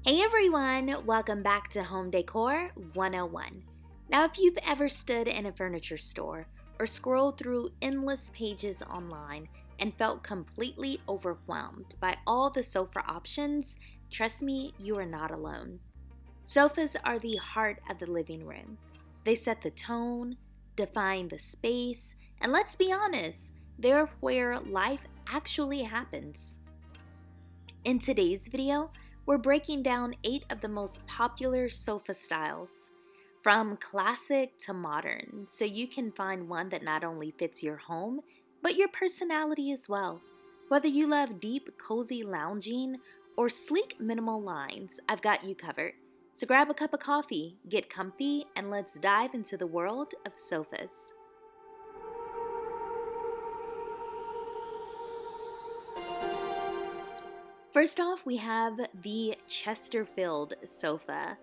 Hey everyone, welcome back to Home Decor 101. Now, if you've ever stood in a furniture store or scrolled through endless pages online and felt completely overwhelmed by all the sofa options, trust me, you are not alone. Sofas are the heart of the living room. They set the tone, define the space, and let's be honest, they're where life actually happens. In today's video, we're breaking down 8 of the most popular sofa styles, from classic to modern, so you can find one that not only fits your home, but your personality as well. Whether you love deep, cozy lounging or sleek, minimal lines, I've got you covered. So grab a cup of coffee, get comfy, and let's dive into the world of sofas. First off, we have the Chesterfield sofa.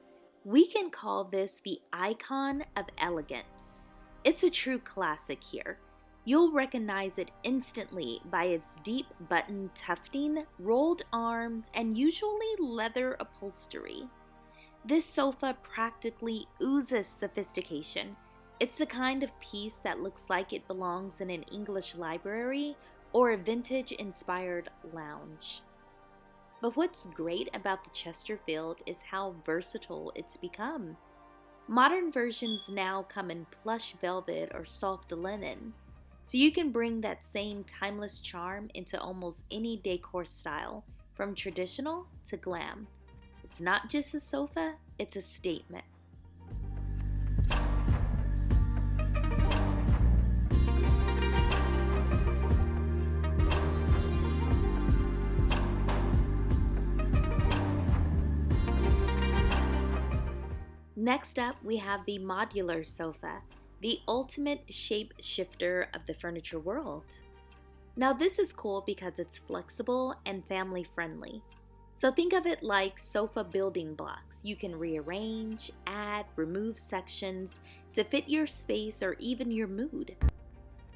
We can call this the icon of elegance. It's a true classic here. You'll recognize it instantly by its deep button tufting, rolled arms, and usually leather upholstery. This sofa practically oozes sophistication. It's the kind of piece that looks like it belongs in an English library or a vintage-inspired lounge. But what's great about the Chesterfield is how versatile it's become. Modern versions now come in plush velvet or soft linen, so you can bring that same timeless charm into almost any decor style, from traditional to glam. It's not just a sofa, it's a statement. Next up, we have the modular sofa, the ultimate shape shifter of the furniture world. Now this is cool because it's flexible and family friendly. So think of it like sofa building blocks. You can rearrange, add, remove sections to fit your space or even your mood.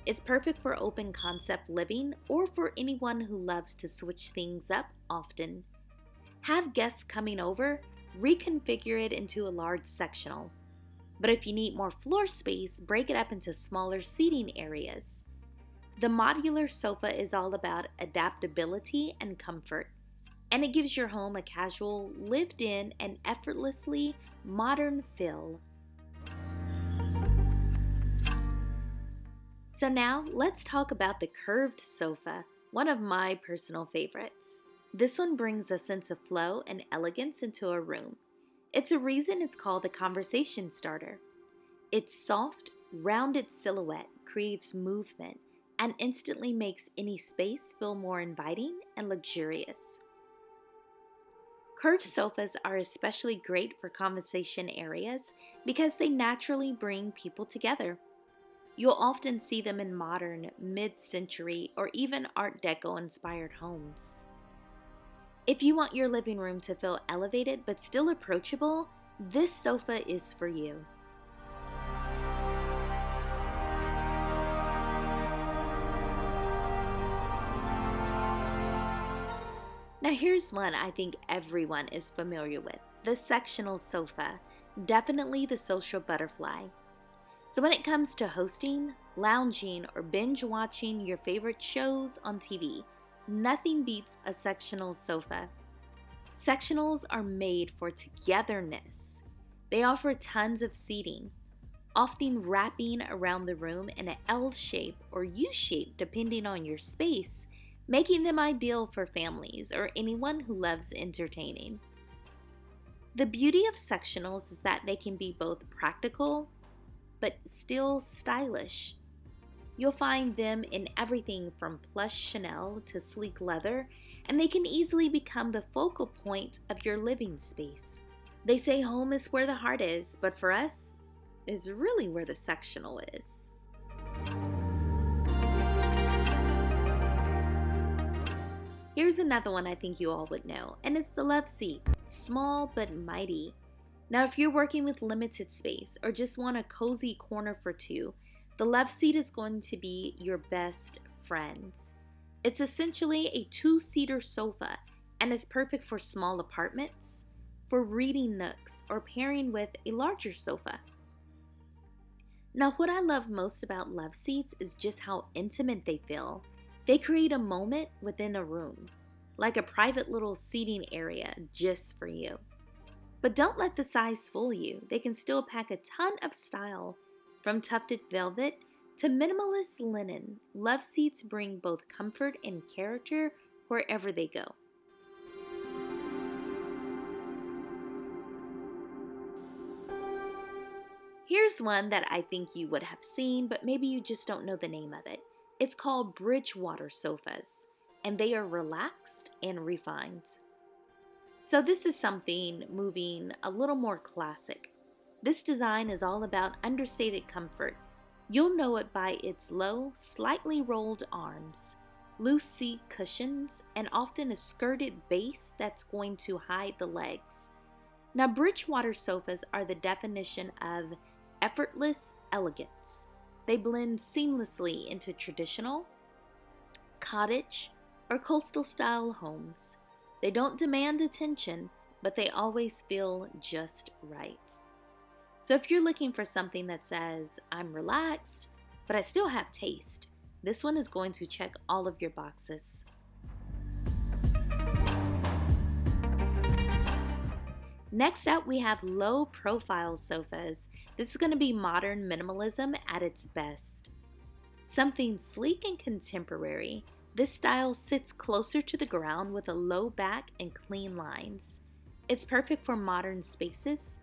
It's perfect for open concept living or for anyone who loves to switch things up often. Have guests coming over, reconfigure it into a large sectional. But if you need more floor space, break it up into smaller seating areas. The modular sofa is all about adaptability and comfort, and it gives your home a casual, lived-in, and effortlessly modern feel. So now, let's talk about the curved sofa, one of my personal favorites. This one brings a sense of flow and elegance into a room. It's a reason it's called the conversation starter. Its soft, rounded silhouette creates movement and instantly makes any space feel more inviting and luxurious. Curved sofas are especially great for conversation areas because they naturally bring people together. You'll often see them in modern, mid-century, or even Art Deco inspired homes. If you want your living room to feel elevated but still approachable, this sofa is for you. Now here's one I think everyone is familiar with, the sectional sofa, definitely the social butterfly. So when it comes to hosting, lounging, or binge watching your favorite shows on TV, nothing beats a sectional sofa. Sectionals are made for togetherness. They offer tons of seating, often wrapping around the room in an L shape or U shape depending on your space, making them ideal for families or anyone who loves entertaining. The beauty of sectionals is that they can be both practical but still stylish. You'll find them in everything from plush Chanel to sleek leather, and they can easily become the focal point of your living space. They say home is where the heart is, but for us, it's really where the sectional is. Here's another one I think you all would know, and it's the love seat. Small but mighty. Now, if you're working with limited space or just want a cozy corner for two, the love seat is going to be your best friend. It's essentially a two-seater sofa and is perfect for small apartments, for reading nooks or pairing with a larger sofa. Now, what I love most about love seats is just how intimate they feel. They create a moment within a room, like a private little seating area just for you. But don't let the size fool you. They can still pack a ton of style. From tufted velvet to minimalist linen, love seats bring both comfort and character wherever they go. Here's one that I think you would have seen, but maybe you just don't know the name of it. It's called Bridgewater sofas, and they are relaxed and refined. So this is something moving a little more classic. This design is all about understated comfort. You'll know it by its low, slightly rolled arms, loose seat cushions, and often a skirted base that's going to hide the legs. Now, Bridgewater sofas are the definition of effortless elegance. They blend seamlessly into traditional, cottage, or coastal style homes. They don't demand attention, but they always feel just right. So if you're looking for something that says, I'm relaxed, but I still have taste, this one is going to check all of your boxes. Next up, we have low profile sofas. This is going to be modern minimalism at its best. Something sleek and contemporary, this style sits closer to the ground with a low back and clean lines. It's perfect for modern spaces,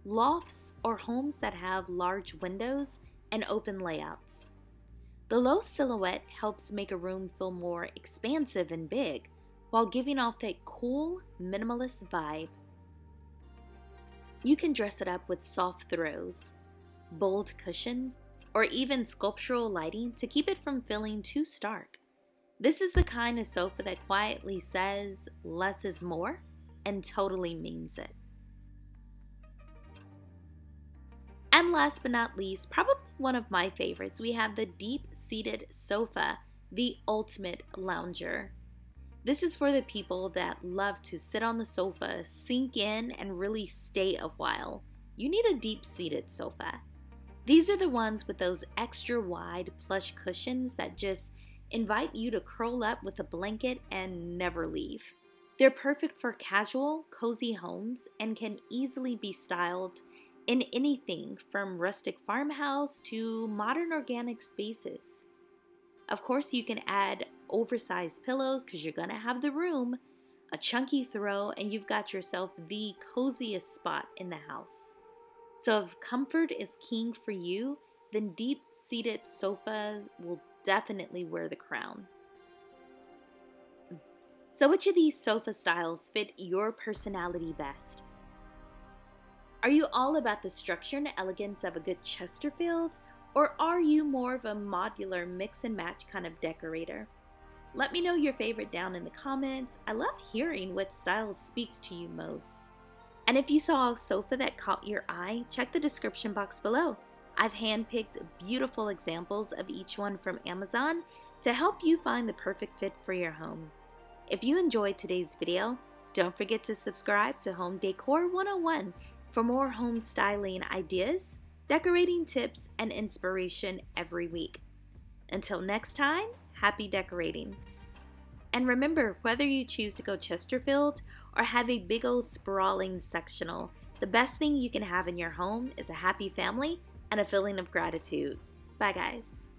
lofts, or homes that have large windows and open layouts. The low silhouette helps make a room feel more expansive and big, while giving off that cool, minimalist vibe. You can dress it up with soft throws, bold cushions, or even sculptural lighting to keep it from feeling too stark. This is the kind of sofa that quietly says less is more and totally means it. And last but not least, probably one of my favorites, we have the deep-seated sofa, the ultimate lounger. This is for the people that love to sit on the sofa, sink in, and really stay a while. You need a deep-seated sofa. These are the ones with those extra wide plush cushions that just invite you to curl up with a blanket and never leave. They're perfect for casual, cozy homes and can easily be styled in anything from rustic farmhouse to modern organic spaces. Of course, you can add oversized pillows because you're going to have the room, a chunky throw, and you've got yourself the coziest spot in the house. So if comfort is king for you, then deep-seated sofa will definitely wear the crown. So which of these sofa styles fit your personality best? Are you all about the structure and elegance of a good Chesterfield, or are you more of a modular mix and match kind of decorator? Let me know your favorite down in the comments. I love hearing what style speaks to you most. And if you saw a sofa that caught your eye, check the description box below. I've handpicked beautiful examples of each one from Amazon to help you find the perfect fit for your home. If you enjoyed today's video, don't forget to subscribe to Home Decor 101 for more home styling ideas, decorating tips, and inspiration every week. Until next time, happy decorating. And remember, whether you choose to go Chesterfield or have a big old sprawling sectional, the best thing you can have in your home is a happy family and a feeling of gratitude. Bye guys.